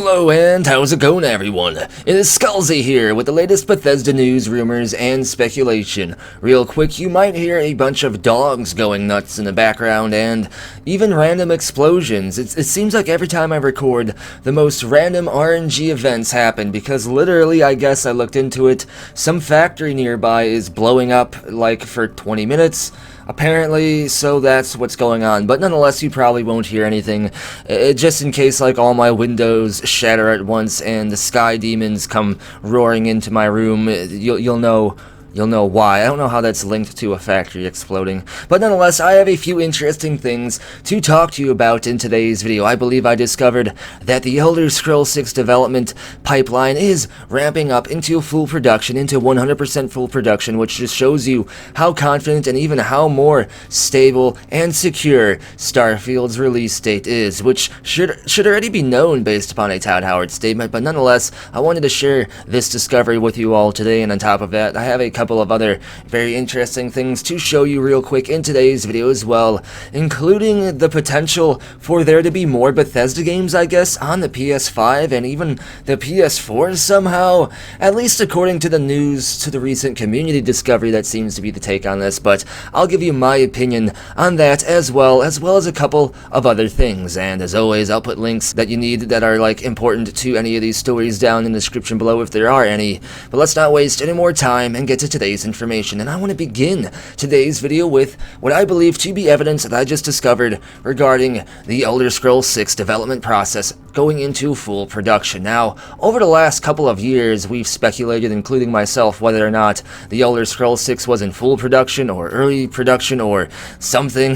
Hello and how's it going, everyone? It is Skullzi here with the latest Bethesda news, rumors, and speculation. Real quick, you might hear a bunch of dogs going nuts in the background and even random explosions. It seems like every time I record, the most random RNG events happen because literally, I guess I looked into it, some factory nearby is blowing up like for 20 minutes. Apparently, so that's what's going on, but nonetheless, you probably won't hear anything, just in case, like, all my windows shatter at once and the sky demons come roaring into my room. You'll know why. I don't know how that's linked to a factory exploding. But nonetheless, I have a few interesting things to talk to you about in today's video. I believe I discovered that the Elder Scrolls 6 development pipeline is ramping up into full production, into 100% full production, which just shows you how confident and even how more stable and secure Starfield's release date is, which should already be known based upon a Todd Howard statement. But nonetheless, I wanted to share this discovery with you all today, and on top of that, I have a couple of other very interesting things to show you real quick in today's video as well, including the potential for there to be more Bethesda games, I guess, on the PS5 and even the PS4 somehow, at least according to the news, to the recent community discovery. That seems to be the take on this, but I'll give you my opinion on that as well as a couple of other things. And as always, I'll put links that you need that are like important to any of these stories down in the description below if there are any. But let's not waste any more time and get to today's information, and I want to begin today's video with what I believe to be evidence that I just discovered regarding the Elder Scrolls 6 development process going into full production. Now, over the last couple of years, we've speculated, including myself, whether or not the Elder Scrolls 6 was in full production or early production or something,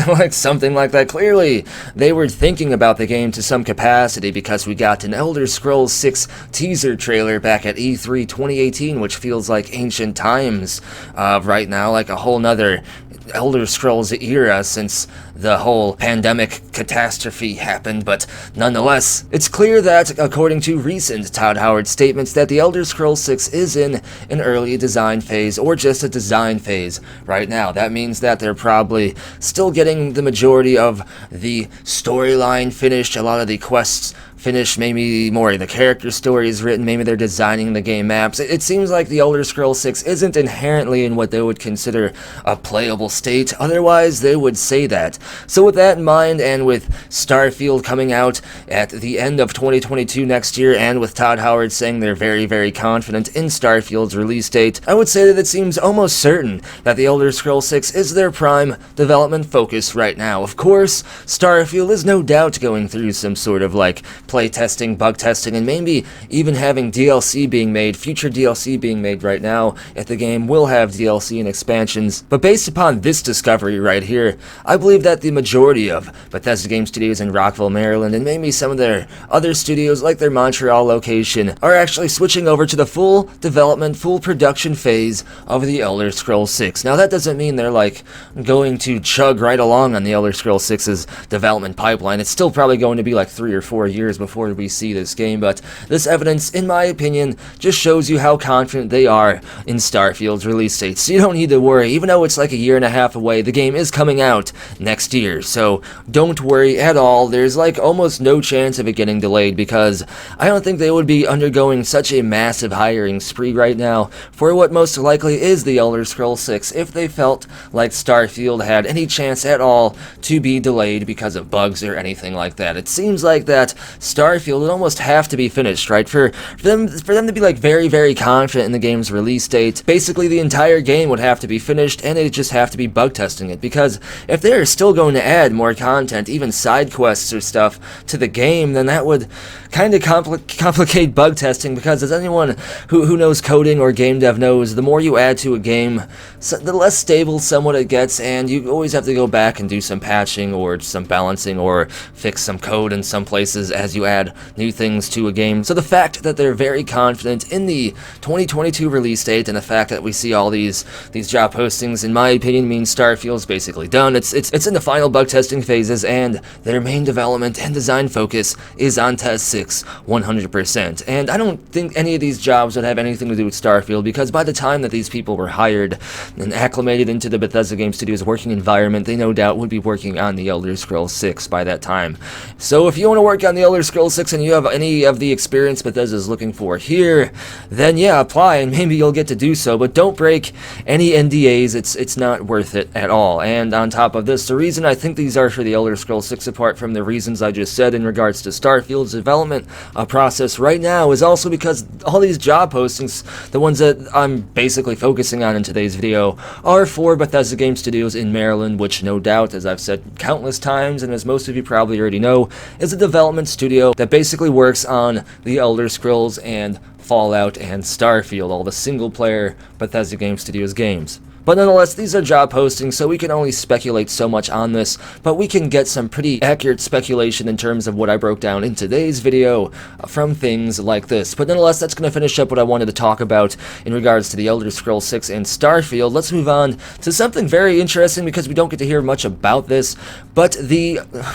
like something like that. Clearly, they were thinking about the game to some capacity because we got an Elder Scrolls 6 teaser trailer back at E3 2018, which feels like ancient times right now, like a whole nother Elder Scrolls era since the whole pandemic catastrophe happened. But nonetheless, it's clear that, according to recent Todd Howard statements, that the Elder Scrolls 6 is in an early design phase, or just a design phase right now. That means that they're probably still getting the majority of the storyline finished, a lot of the quests finished, maybe more of the character stories written, maybe they're designing the game maps. It seems like the Elder Scrolls 6 isn't inherently in what they would consider a playable state, otherwise they would say that. So with that in mind, and with Starfield coming out at the end of 2022 next year, and with Todd Howard saying they're very, very confident in Starfield's release date, I would say that it seems almost certain that the Elder Scrolls 6 is their prime development focus right now. Of course, Starfield is no doubt going through some sort of like play testing, bug testing, and maybe even having DLC being made, future DLC being made right now, if the game will have DLC and expansions. But based upon this discovery right here, I believe that the majority of Bethesda game studios in Rockville, Maryland, and maybe some of their other studios like their Montreal location, are actually switching over to the full development, full production phase of the Elder Scrolls 6. Now that doesn't mean they're like going to chug right along on the Elder Scrolls 6's development pipeline. It's still probably going to be like 3 or 4 years before we see this game, but this evidence, in my opinion, just shows you how confident they are in Starfield's release date. So you don't need to worry. Even though it's like a year and a half away, the game is coming out next year, so don't worry at all. There's like almost no chance of it getting delayed because I don't think they would be undergoing such a massive hiring spree right now for what most likely is the Elder Scrolls 6 if they felt like Starfield had any chance at all to be delayed because of bugs or anything like that. It seems like that Starfield would almost have to be finished, right? For them to be like very, very confident in the game's release date, basically the entire game would have to be finished and they'd just have to be bug testing it, because if they're still going to add more content, even side quests or stuff to the game, then that would kind of complicate bug testing, because as anyone who knows coding or game dev knows, the more you add to a game, the less stable somewhat it gets, and you always have to go back and do some patching or some balancing or fix some code in some places as you add new things to a game. So the fact that they're very confident in the 2022 release date, and the fact that we see all these job postings, in my opinion, means Starfield's basically done. It's in the final bug testing phases, and their main development and design focus is on Test 6 100%. And I don't think any of these jobs would have anything to do with Starfield, because by the time that these people were hired and acclimated into the Bethesda Game Studios working environment, they no doubt would be working on the Elder Scrolls 6 by that time. So if you want to work on the Elder Scrolls 6 and you have any of the experience Bethesda is looking for here, then yeah, apply and maybe you'll get to do so, but don't break any NDAs. It's not worth it at all. And on top of this, the reason I think these are for the Elder Scrolls 6, apart from the reasons I just said in regards to Starfield's development process right now, is also because all these job postings, the ones that I'm basically focusing on in today's video, are for Bethesda Game Studios in Maryland, which no doubt, as I've said countless times, and as most of you probably already know, is a development studio that basically works on the Elder Scrolls and Fallout and Starfield, all the single-player Bethesda Game Studios games. But nonetheless, these are job postings, so we can only speculate so much on this, but we can get some pretty accurate speculation in terms of what I broke down in today's video from things like this. But nonetheless, that's going to finish up what I wanted to talk about in regards to the Elder Scrolls 6 and Starfield. Let's move on to something very interesting, because we don't get to hear much about this, but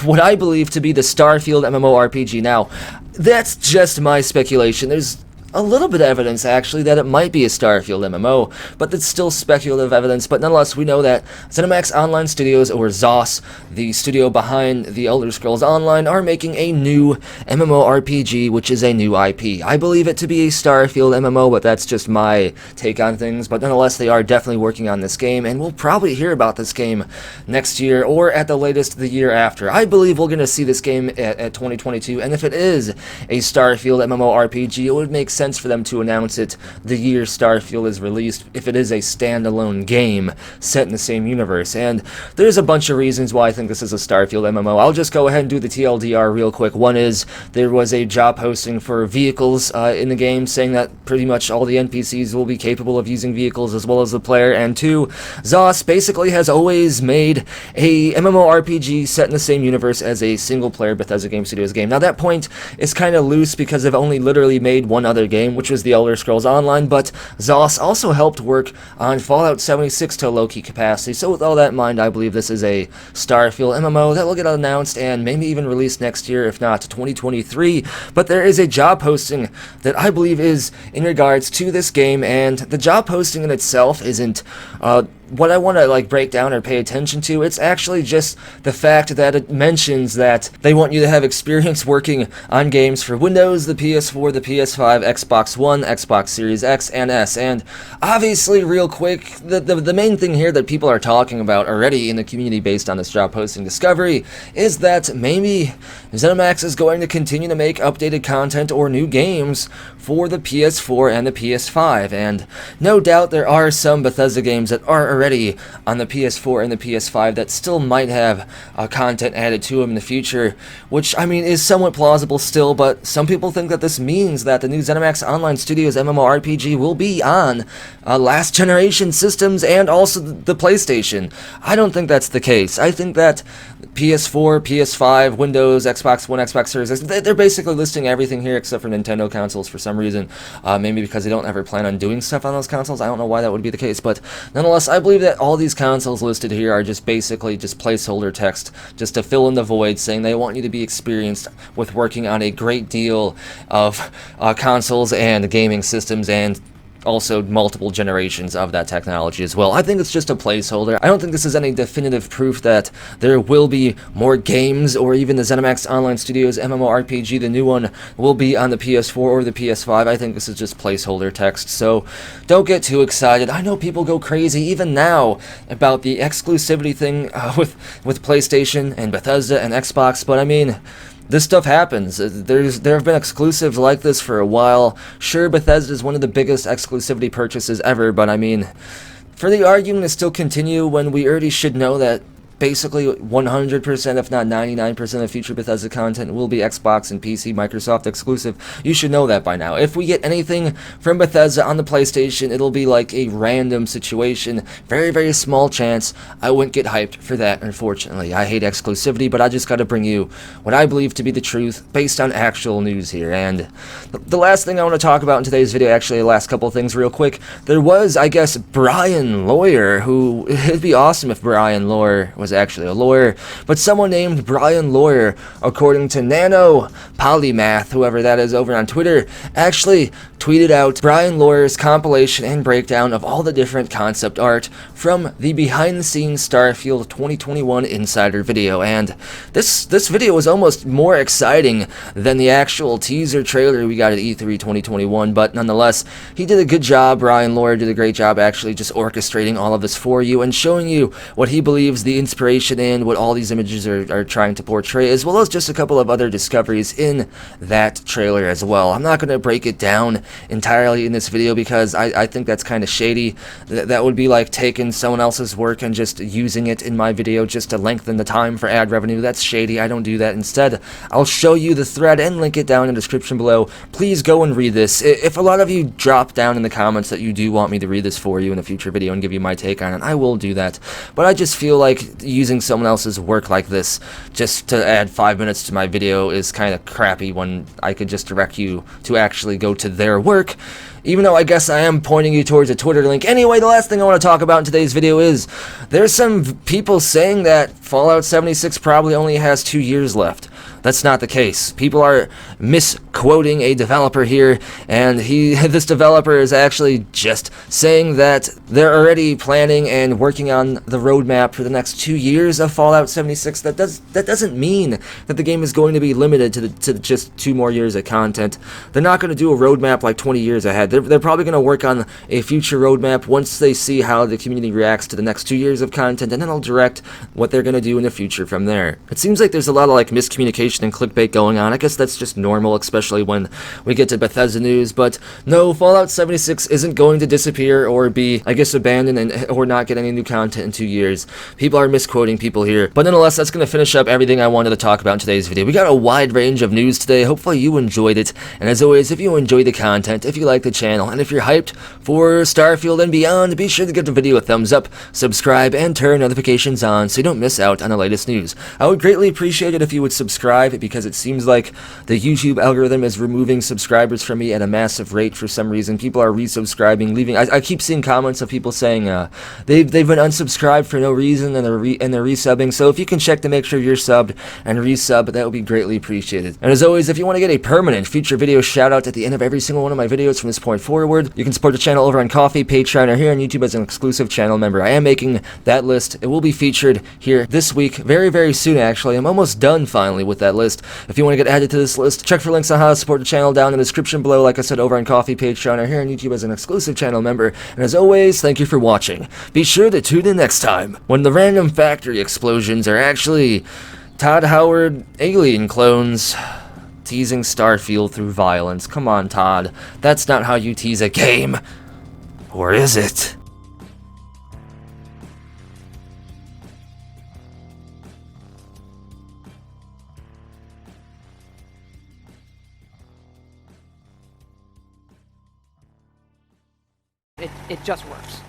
what I believe to be the Starfield MMORPG. Now, that's just my speculation. There's a little bit of evidence, actually, that it might be a Starfield MMO, but it's still speculative evidence. But nonetheless, we know that ZeniMax Online Studios, or ZOS, the studio behind the Elder Scrolls Online, are making a new MMORPG, which is a new IP. I believe it to be a Starfield MMO, but that's just my take on things. But nonetheless, they are definitely working on this game, and we'll probably hear about this game next year, or at the latest, the year after. I believe we're going to see this game at 2022, and if it is a Starfield MMORPG, it would make sense for them to announce it the year Starfield is released, if it is a standalone game set in the same universe. And there's a bunch of reasons why I think this is a Starfield MMO. I'll just go ahead and do the TLDR real quick. One is there was a job posting for vehicles in the game, saying that pretty much all the NPCs will be capable of using vehicles as well as the player. And two, ZOS basically has always made a MMORPG set in the same universe as a single-player Bethesda Game Studios game. Now that point is kind of loose because they've only literally made one other game, which was the Elder Scrolls Online, but ZOS also helped work on Fallout 76 to a low-key capacity. So with all that in mind, I believe this is a Starfield MMO that will get announced and maybe even released next year, if not 2023. But there is a job posting that I believe is in regards to this game, and the job posting in itself isn't what I want to break down or pay attention to. It's actually just the fact that it mentions that they want you to have experience working on games for Windows, the PS4, the PS5, Xbox One, Xbox Series X, and S. And obviously, real quick, the main thing here that people are talking about already in the community based on this job posting discovery is that maybe ZeniMax is going to continue to make updated content or new games for the PS4 and the PS5. And no doubt there are some Bethesda games that are already on the PS4 and the PS5 that still might have content added to them in the future, which, I mean, is somewhat plausible still, but some people think that this means that the new ZeniMax Online Studios MMORPG will be on last generation systems and also the PlayStation. I don't think that's the case. I think that PS4, PS5, Windows, Xbox One, Xbox Series X, they're basically listing everything here except for Nintendo consoles for some reason, maybe because they don't ever plan on doing stuff on those consoles. I don't know why that would be the case, but nonetheless, I believe that all these consoles listed here are just basically just placeholder text, just to fill in the void, saying they want you to be experienced with working on a great deal of consoles and gaming systems, and also multiple generations of that technology as well. I think it's just a placeholder. I don't think this is any definitive proof that there will be more games, or even the ZeniMax Online Studios MMORPG, the new one, will be on the PS4 or the PS5. I think this is just placeholder text, so don't get too excited. I know people go crazy even now about the exclusivity thing with PlayStation and Bethesda and Xbox, but I mean, this stuff happens. There have been exclusives like this for a while. Sure, Bethesda is one of the biggest exclusivity purchases ever, but I mean, for the argument to still continue when we already should know that basically 100%, if not 99% of future Bethesda content will be Xbox and PC Microsoft exclusive. You should know that by now. If we get anything from Bethesda on the PlayStation, it'll be like a random situation. Very, very small chance. I wouldn't get hyped for that, unfortunately. I hate exclusivity, but I just gotta bring you what I believe to be the truth based on actual news here. And the last thing I want to talk about in today's video, actually the last couple of things real quick, there was, I guess, Brian Lawyer, who, it'd be awesome if Brian Lawyer was actually a lawyer, but someone named Brian Lawyer, according to Nano Polymath, whoever that is over on Twitter, actually tweeted out Brian Lawyer's compilation and breakdown of all the different concept art from the behind-the-scenes Starfield 2021 Insider video, and this video was almost more exciting than the actual teaser trailer we got at E3 2021, but nonetheless, he did a good job. Brian Lawyer did a great job actually just orchestrating all of this for you and showing you what he believes the inspiration in, what all these images are trying to portray, as well as just a couple of other discoveries in that trailer as well. I'm not going to break it down entirely in this video because I think that's kind of shady. That would be like taking someone else's work and just using it in my video just to lengthen the time for ad revenue. That's shady. I don't do that. Instead, I'll show you the thread and link it down in the description below. Please go and read this. If a lot of you drop down in the comments that you do want me to read this for you in a future video and give you my take on it, I will do that. But I just feel like using someone else's work like this just to add 5 minutes to my video is kind of crappy when I could just direct you to actually go to their work, even though I guess I am pointing you towards a Twitter link. Anyway, the last thing I want to talk about in today's video is there's some people saying that Fallout 76 probably only has 2 years left. That's not the case. People are misquoting a developer here, and this developer is actually just saying that they're already planning and working on the roadmap for the next 2 years of Fallout 76. That doesn't mean that the game is going to be limited to just 2 more years of content. They're not going to do a roadmap like 20 years ahead. They're probably going to work on a future roadmap once they see how the community reacts to the next 2 years of content, and then they'll direct what they're going to do in the future from there. It seems like there's a lot of like miscommunication and clickbait going on. I guess that's just normal, especially when we get to Bethesda news, but no, Fallout 76 isn't going to disappear or be, I guess, abandoned or not get any new content in 2 years. People are misquoting people here. But nonetheless, that's going to finish up everything I wanted to talk about in today's video. We got a wide range of news today. Hopefully you enjoyed it. And as always, if you enjoy the content, if you like the channel, and if you're hyped for Starfield and beyond, be sure to give the video a thumbs up, subscribe, and turn notifications on so you don't miss out on the latest news. I would greatly appreciate it if you would subscribe, because it seems like the YouTube algorithm is removing subscribers from me at a massive rate for some reason. People are resubscribing, leaving. I keep seeing comments of people saying they've been unsubscribed for no reason and they're resubbing. So if you can check to make sure you're subbed and resub, that would be greatly appreciated. And as always, if you want to get a permanent future video shout out at the end of every single one of my videos from this point forward, you can support the channel over on Ko-fi, Patreon, or here on YouTube as an exclusive channel member. I am making that list. It will be featured here this week, very, very soon actually. I'm almost done finally with that list. If you want to get added to this list, check for links on how to support the channel down in the description below, like I said, over on Ko-fi, Patreon, or here on YouTube as an exclusive channel member. And as always, thank you for watching. Be sure to tune in next time, when the random factory explosions are actually Todd Howard alien clones teasing Starfield through violence. Come on, Todd. That's not how you tease a game. Or is it? It just works.